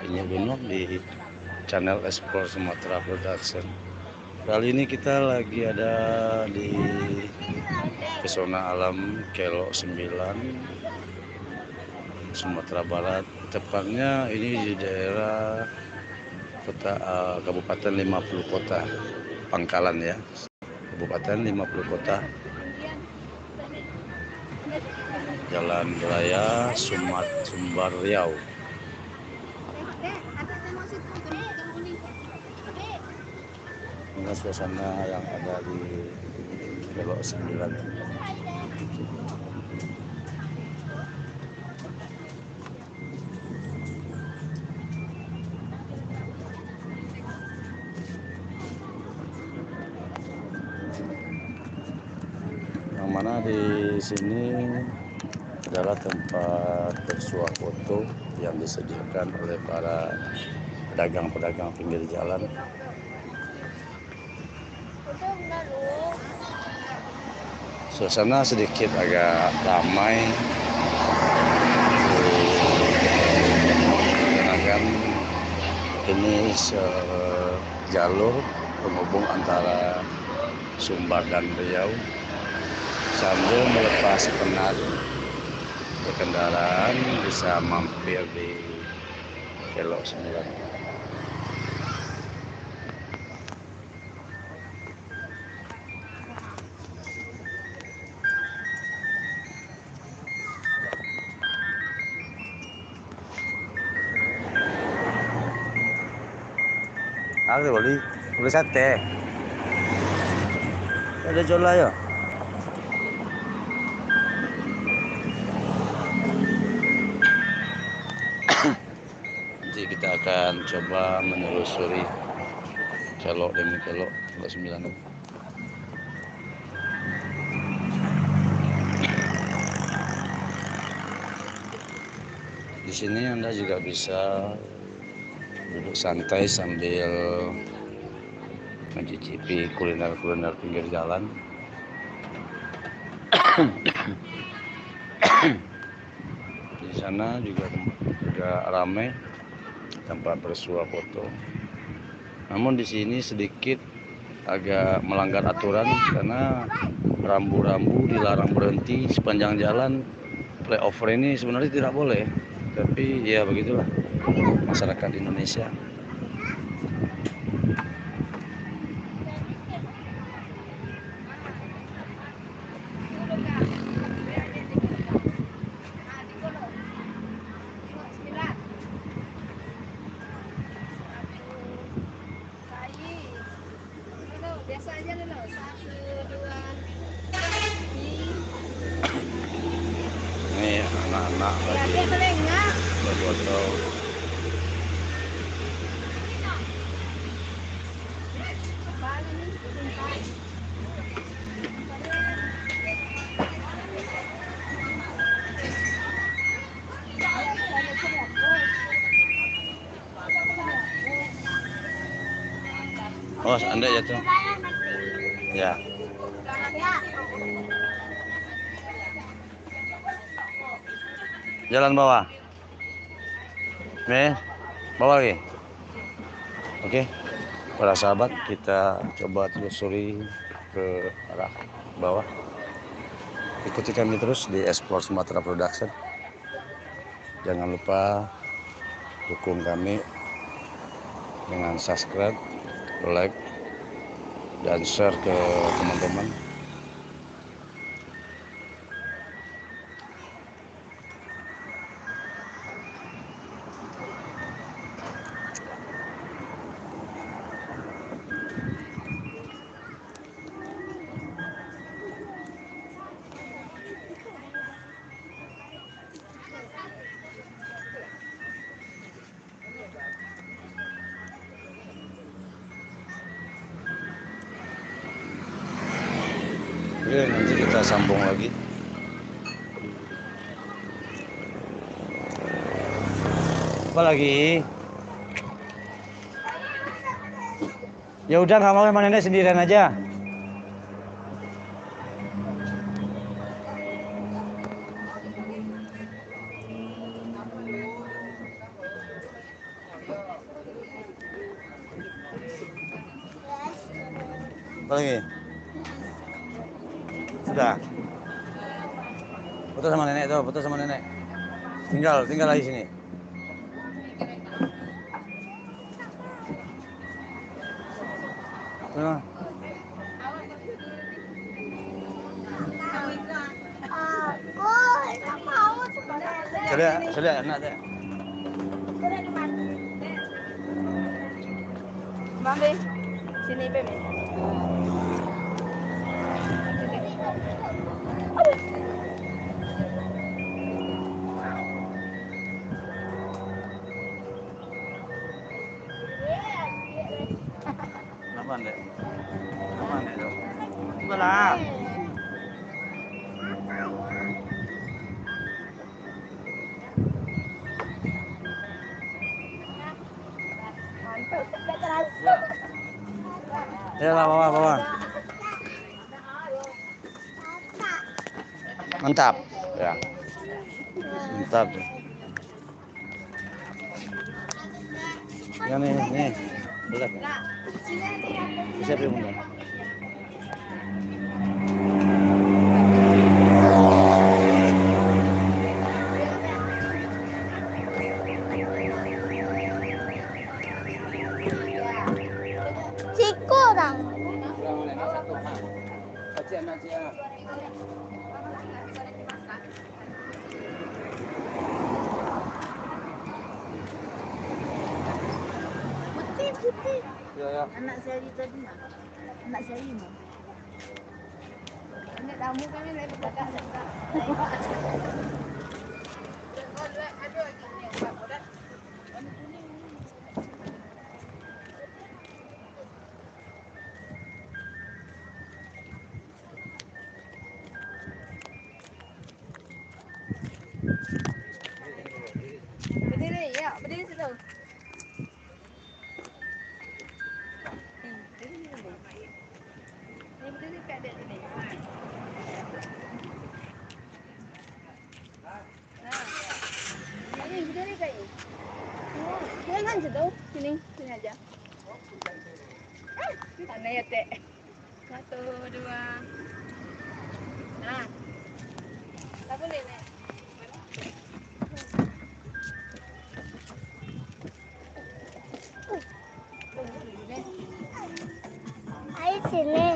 Ini Gunung di channel Explore Sumatera Production. Kali ini kita lagi ada di pesona alam Kelok 9 Sumatera Barat. Tepatnya ini di daerah kota Kabupaten 50 Kota Pangkalan ya. Kabupaten 50 Kota. Jalan Raya Sumbar Riau. Ini suasana yang ada di Kelok 9. Yang mana di sini adalah tempat bersuah foto yang disediakan oleh para pedagang-pedagang pinggir jalan. Suasana sedikit agak ramai, dikarenakan ini jalur penghubung antara Sumbar dan Riau. Sambil melepas penat, berkendaraan bisa mampir di Kelok 9. Aku boleh sate. Ada jola ya. Nanti kita akan coba menelusuri Kelok demi Kelok 9. Di sini Anda juga bisa duduk santai sambil mencicipi kuliner-kuliner pinggir jalan. Di sana juga ramai tempat bersuah foto. Namun di sini sedikit agak melanggar aturan karena rambu-rambu dilarang berhenti sepanjang jalan. Flyover ini sebenarnya tidak boleh, tapi ya begitulah masyarakat Indonesia. Biasa aja dulu. 1, 2. Ini anak-anak lagi berfoto. Oh, Anda ya tuh. Ya. Jalan bawah. Nih, bawah lagi. Oke. Para sahabat, kita coba telusuri ke arah bawah. Ikuti kami terus di Explore Sumatera Production. Jangan lupa dukung kami dengan subscribe, like, dan share ke teman-teman. Oke, nanti kita sambung lagi. Apa lagi? Ya udah, nggak mau, sama nenek sendirian aja. Apa lagi? Sudah. Foto sama nenek tuh, foto sama nenek. Tinggal lagi sini. Nah. Sudah, enak deh. Mami, sini Beb. Kenapa Dek? Kenapa Dek tuh? Coba lah. Ya lah, bawa. Mantap. Ya. Mantap. Ya nih. Boleh. Siapa yang undang? Cikurang. Putih. Ya. Anak saya tadi mah. Anak saya mah. Ini tamu kami lagi pada berdiri ya, berdiri situ. Ini berdiri kat dia sini. Nah, ini berdiri kat ini. Jangan situ, sini aja. Sana ya Tek. 1, 2. Nah. Tak boleh Nek. Ayo sini.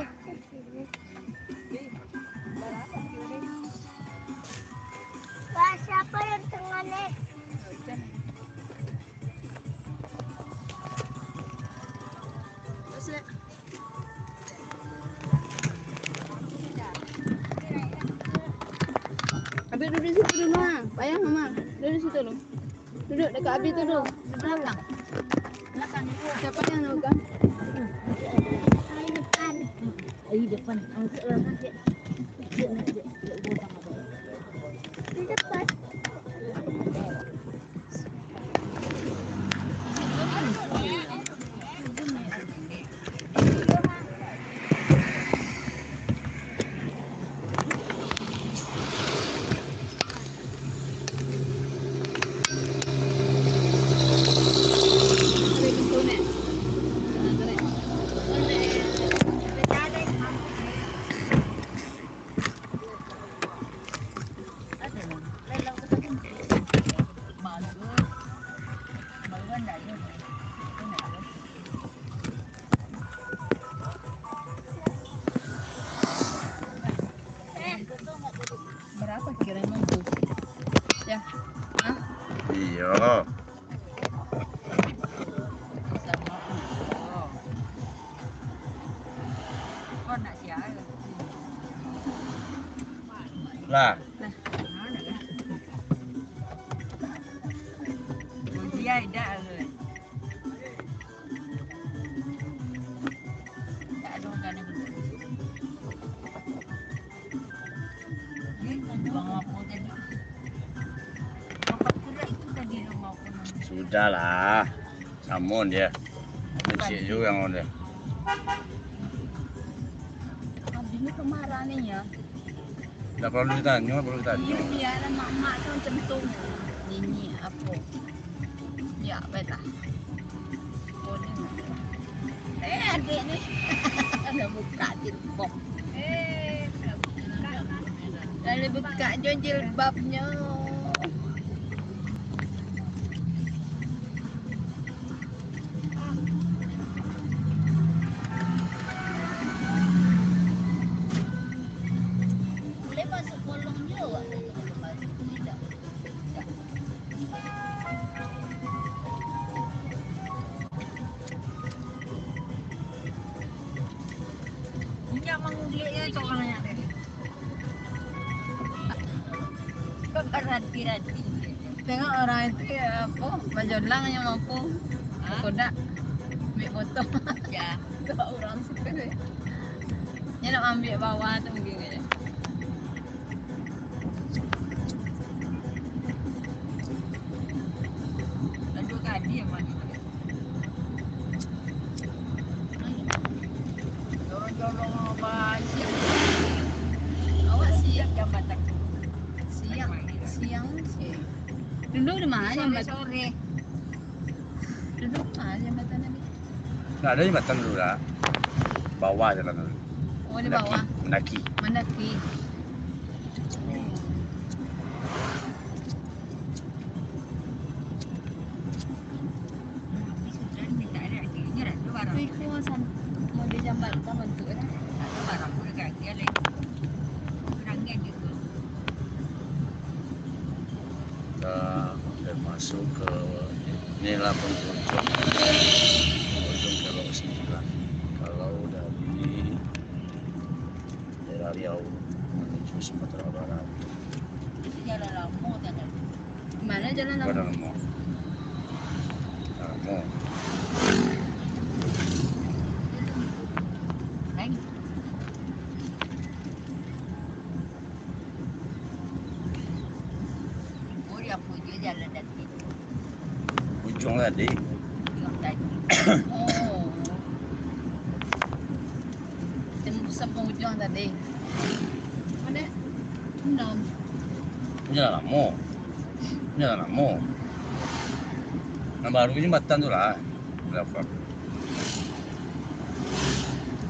Wah, siapa yang tengah nih? Abi duduk di situ dulu, Ma. Payah, Mama. Duduk di situ dulu. Duduk dekat Abi tu dulu. Di belakang. Siapa yang nak buka? Ayo depan. Di depan. Ada kumpul Nek. Tarik. Berapa kiranya tuh? Ya. Hah? Iya. Lah. Sudahlah. Samun dia. Mencik juga udah. Abisnya kemarah nih ya. Enggak perlu ditanya, perlu ditanya. Iya, biarlah mak tuh centung. Ini apa? Ya, betah. Adik nih. Ada buka jilbab. Lalu buka jilbabnya. Boleh masuk kolong juga. Tidak. Ini menguliknya soalnya deh. Kok berhati-hati. Tengok orang itu ya apa? Majolang yang mampu. Kodak. Ambil foto. Ya. Itu orang situ deh. Dia nak ambil bawah tu mungkin aja. Lalu kali yang mana? Dorong-dorong banyak. Awak siap Jambatan. siang sih. Duduk di mana jambatan? Sore. Duduk di mana jambatan tadi? Nggak ada jembatan dulu lah. Bawah jalan dulu. Oh di bawah. Mendaki. Mendaki. Sudah minta ada akhirnya ada barang. Tapi kawasan mau di jambatan bentuk kan? Ada barang pun kaki ada. Orangnya gitu. Kita udah masuk ke inilah penghujung Kelok 9. Kalau dari daerah Riau menuju Sumatera Barat. Jalan lama tadi. Mana jalan Pada apa? nomor. Mau Neng. Oh dia punya jalan tadi. ujung tadi. Yang tadi. Oh. Tembus penghujung tadi. Ada 6. Jalan lama. Jalan lama. Nah baru jembatan tu lah. Berapa?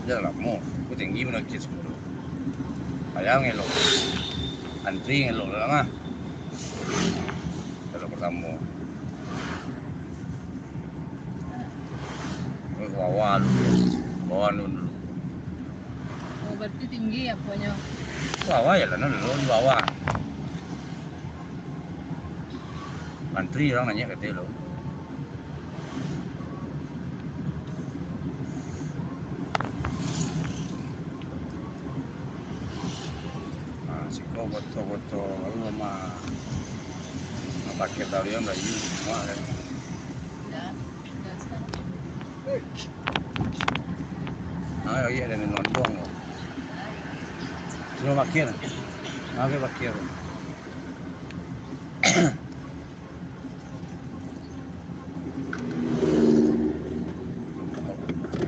Jalan lama. Aku tinggi menakik 10. Ayang elok. Antri elok lah mah. Kalau pertama. Ke bawah dulu. Bawah dulu. Oh berarti tinggi apanya? Bawah ya lah dulu di bawah. Antri orang nanya kata lo. Si kau foto-foto lu mah pakai talian dah you semua kan. Dah. Dah start. Ah iya ada nondong. Cuma bakir. Pakai bakir.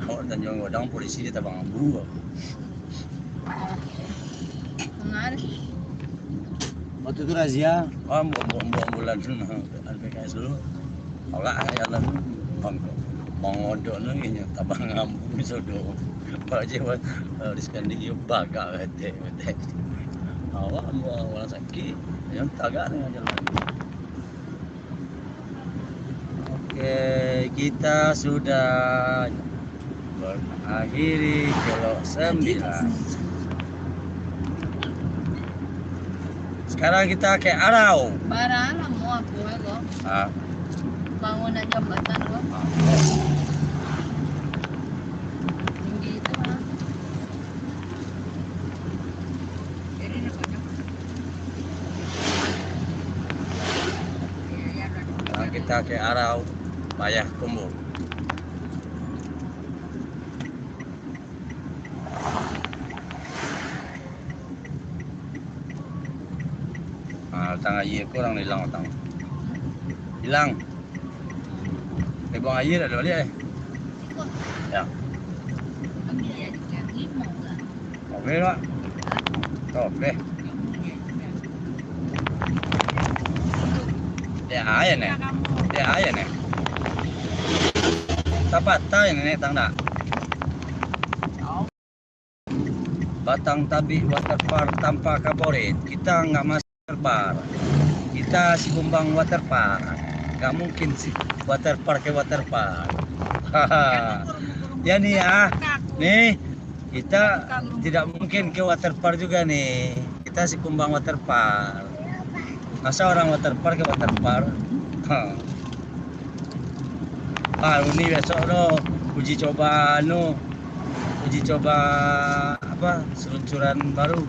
Kalau Tanjung Godang polisi dia tabang ambu. Mengar. Waktu itu razia, bulan dulu, LPKS dulu. Olah ya lah, mengodok nih, tabang ngambu sodo. Kalau cewek riskan dia baga bete. Awak orang sakit, yang tagak nih jalan. Oke, kita sudah mengakhiri Kelok 9. Sekarang kita ke Arau. Barang lah mau aku ego. Bangunan jambatan lo. Tinggi itu mah. Jadi nak banyak. Ya kan. Sekarang kita ke Arau, Payah Kumbu. Tang air kurang hilang tang. Hilang. Buang air ada balik Ya. Ambil ya juga limau lah. Okey pak. Okey. Dia air ni. Dia air ni. Tapat tahu yang ni tang dah. Batang Tabik Waterpark tanpa kaporit. Kita nggak masuk waterpark. Kita si Kumbang Waterpark. Nggak mungkin si waterpark ke waterpark. Haha. Ya nih ya. Nih, kita tidak mungkin ke waterpark juga nih. Kita si Kumbang Waterpark. Masa orang waterpark ke waterpark? Ini besok uji coba apa seluncuran baru.